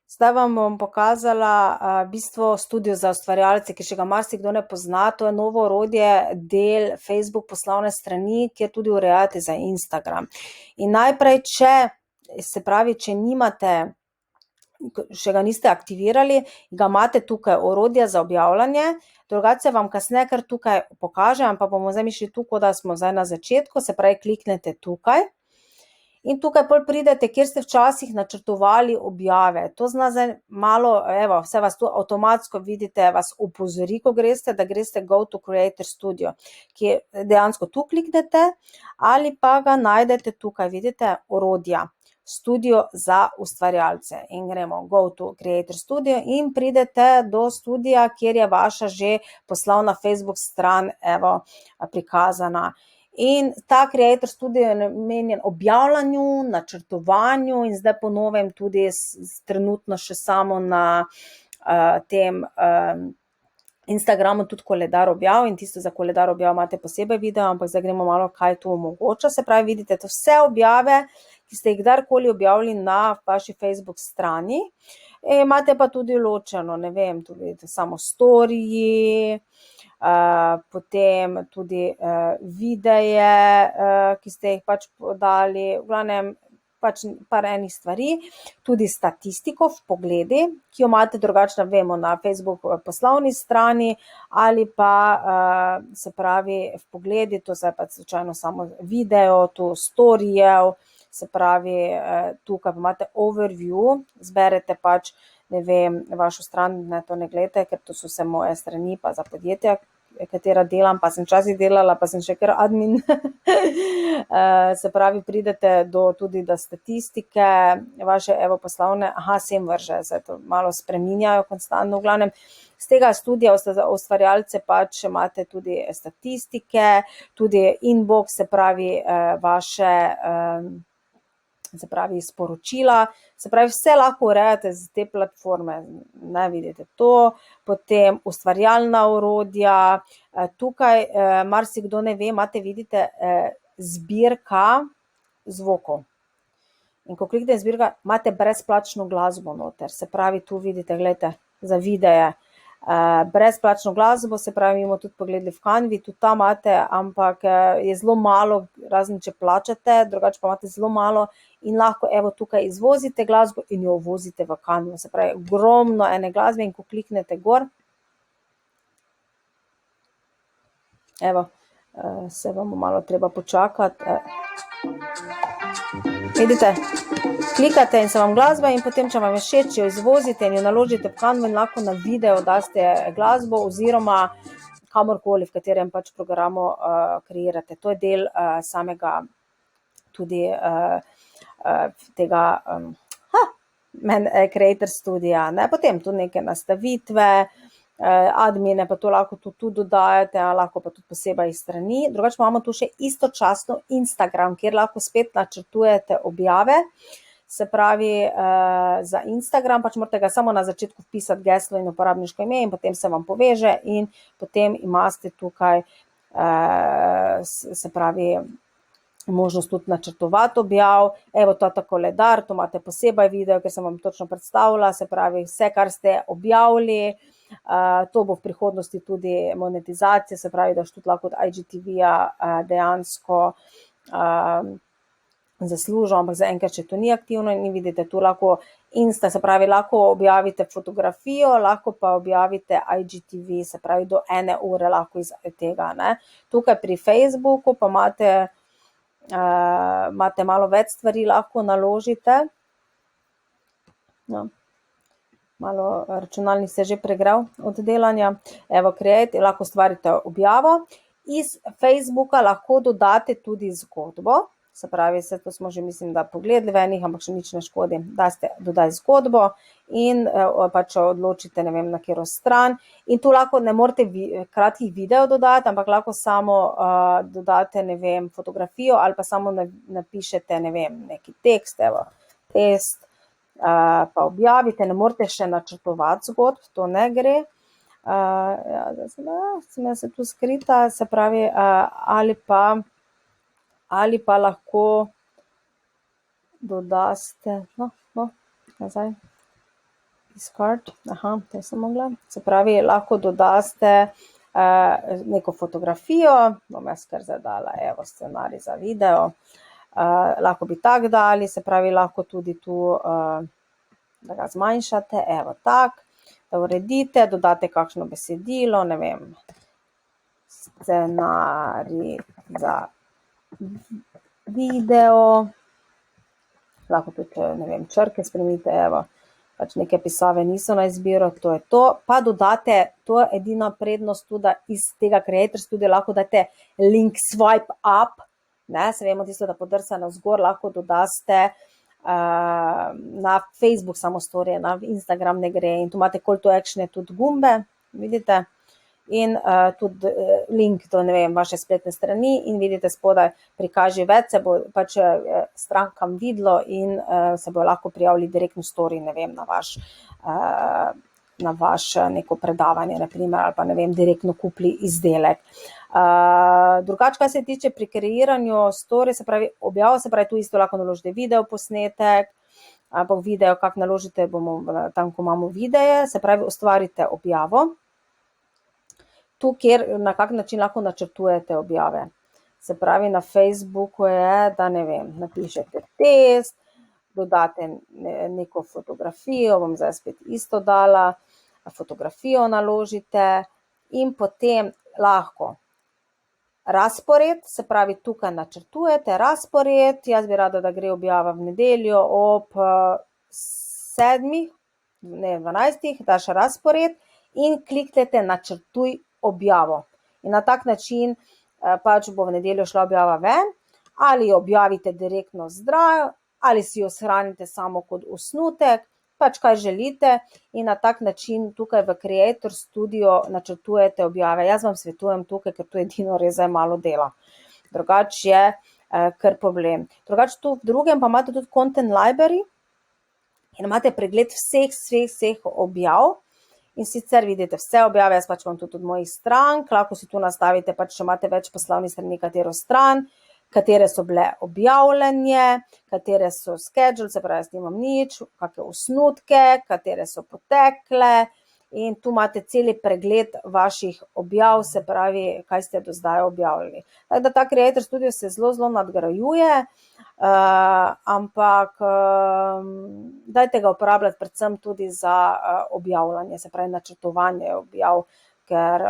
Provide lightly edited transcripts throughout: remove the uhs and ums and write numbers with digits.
Zdaj vam bom pokazala v bistvu studio za ustvarjalce, ki še ga marsikdo ne pozna. To je novo orodje, del Facebook poslovne strani, kjer tudi urejate za Instagram. In najprej, če nimate, še ga niste aktivirali, ga imate tukaj orodja za objavljanje, drugače vam kasneje kar tukaj pokažem, ampak bomo zdaj mi šli tukaj, da smo zdaj na začetku, se pravi kliknete tukaj. In tukaj pol pridete, kjer ste včasih načrtovali objave. To zna zdaj malo, vse vas tu avtomatsko vidite, vas opozori, ko greste, da greste Go to Creator Studio, ki dejansko tu kliknete ali pa ga najdete tukaj, vidite, orodja, studio za ustvarjalce. In gremo Go to Creator Studio in pridete do studija, kjer je vaša že poslovna Facebook stran, prikazana. In ta Creator Studio je namenjen objavljanju, načrtovanju in zdaj po novem tudi trenutno še samo na tem Instagramu tudi koledar objav in tisto za koledar objav imate posebej video, ampak zdaj gremo malo, kaj to omogoča. Se pravi, vidite, to vse objave, ki ste jih kdarkoli objavili na vaši Facebook strani. Imate pa tudi ločeno, ne vem, tudi samo storiji, potem tudi videe, ki ste jih pač podali, v glavnem pač par enih stvari, tudi statistiko v pogledi, ki jo imate drugače, vemo, na Facebook poslovni strani ali pa se pravi v pogledi, to zdaj pa slučajno samo video, tu storijev, se pravi tukaj pa imate overview, zberete pač, ne vem, vašo stran, ne, to ne gledate, ker to so vse moje strani pa za podjetja, katera delam, pa sem včasih delala, pa sem še kar admin. Se pravi, pridete tudi do statistike, vaše poslovne, sem vrže, zdaj to malo spreminjajo konstantno, v glavnem. Z tega studija za ustvarjalce pač imate tudi statistike, tudi inbox, se pravi vaše se pravi sporočila, se pravi vse lahko urejate z te platforme, ne, vidite to, potem ustvarjalna orodja, tukaj marsikdo ne ve, vidite zbirka zvokov. In ko kliknete zbirka, imate brezplačno glasbo noter, se pravi tu vidite, glejte, za videe, brezplačno glasbo, se pravi, bomo tudi pogledali v Canvi, tudi tam imate, ampak je zelo malo, razen če plačate, drugače pa imate zelo malo in lahko tukaj izvozite glasbo in jo uvozite v Canvo, se pravi, ogromno ene glasbe in ko kliknete gor, se vam bo malo treba počakati, vidite, klikate in se vam glasba in potem, če vam je všeč, jo izvozite in jo naložite v Canvo in lahko na video daste glasbo oziroma kamorkoli, v katerem pač programu kreirate. To je del samega tudi tega Creator Studia, ne, potem tu neke nastavitve, admine pa to lahko tudi dodajate, lahko pa tudi posebej iz strani, drugače imamo tu še istočasno Instagram, kjer lahko spet načrtujete objave, se pravi za Instagram, pač morate ga samo na začetku vpisati geslo in uporabniško ime in potem se vam poveže in potem imate tukaj, se pravi, možnost tudi načrtovati objav, ta koledar, to imate posebej video, ker sem vam točno predstavila, se pravi vse, kar ste objavili, to bo v prihodnosti tudi monetizacija, se pravi, da tudi lahko od IGTV-ja dejansko zaslužil, ampak zaenkrat še to ni aktivno in vidite, tu lahko Insta, se pravi, lahko objavite fotografijo, lahko pa objavite IGTV, se pravi, do 1 ure lahko iz tega, ne. Tukaj pri Facebooku pa imate malo več stvari, lahko naložite. No. Malo računalnik se je že pregrel od delanja. Create, lahko ustvarite objavo. Iz Facebooka lahko dodate tudi zgodbo, se pravi, vse to smo že, mislim, da pogledali v enih, ampak še nič ne škodi, dodaj zgodbo in pač odločite, ne vem, na katero stran. In tu lahko ne morete kratkih video dodati, ampak lahko samo dodate, ne vem, fotografijo ali pa samo napišete, ne vem, neki tekst, test, pa objavite, ne morete še načrtovati zgodb, to ne gre. Sem se tu skrita, se pravi, ali pa lahko dodaste, nazaj, Discord, to sem mogla. Se pravi, lahko dodaste neko fotografijo, bom jaz kar zadala, evo, scenarij za video, lahko bi tak dali, se pravi, lahko tudi tu, da ga zmanjšate, evo tak, da uredite, dodate kakšno besedilo, ne vem, scenarij za video, lahko tudi, ne vem, črke spremenite, evo, pač neke pisave niso na izbiro, to je to, pa dodate, to je edina prednost tudi, da iz tega Creator Studia lahko date link swipe up, ne, se vemo tisto, da podrsa navzgor, lahko dodaste na Facebook samo storije, na Instagram ne gre in tu imate call to action, tudi gumbe, vidite, in tudi link do, ne vem, vaše spletne strani in vidite spodaj prikaži več, se bo pač strankam videlo in se bo lahko prijavili direktno story, ne vem, na vaš neko predavanje, na primer, ali pa, ne vem, direktno kupili izdelek. Drugače, kaj se tiče pri kreiranju story, se pravi, objavo, se pravi, tu isto lahko naložite video posnetek, ampak video, kak naložite, bomo tam, ko imamo videe, se pravi, ustvarite objavo, tu, kjer na kak način lahko načrtujete objave. Se pravi, na Facebooku je, da ne vem, napišete test, dodate neko fotografijo, bom zdaj spet isto dala, fotografijo naložite in potem lahko razpored, se pravi, tukaj načrtujete razpored, jaz bi rada, da gre objava v nedeljo ob 7, ne 12, daš razpored in kliknete načrtuj objavo. In na tak način pač bo v nedeljo šla objava ven, ali jo objavite direktno zdrav, ali si jo shranite samo kot osnutek, pač kaj želite in na tak način tukaj v Creator Studio načrtujete objave. Jaz vam svetujem tukaj, ker to edino res je malo dela. Drugače je kar problem. Drugače tu v drugem pa imate tudi Content Library in imate pregled vseh objav. In sicer vidite vse objave, jaz pač imam tudi od mojih strank, lahko si tu nastavite, pač če imate več poslovnih strani, katero stran, katere so bile objavljanje, katere so schedule, se pravi, jaz nimam nič, kakšne osnutke, katere so potekle in tu imate celi pregled vaših objav, se pravi, kaj ste do zdaj objavljali. Tako da ta Creator Studio se zelo nadgrajuje, ampak dajte ga uporabljati predvsem tudi za objavljanje, se pravi načrtovanje objav, ker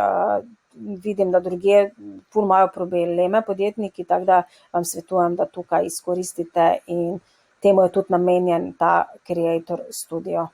vidim, da drugje ful imajo probleme podjetniki, tako da vam svetujem, da tukaj izkoristite in temu je tudi namenjen ta Creator Studio.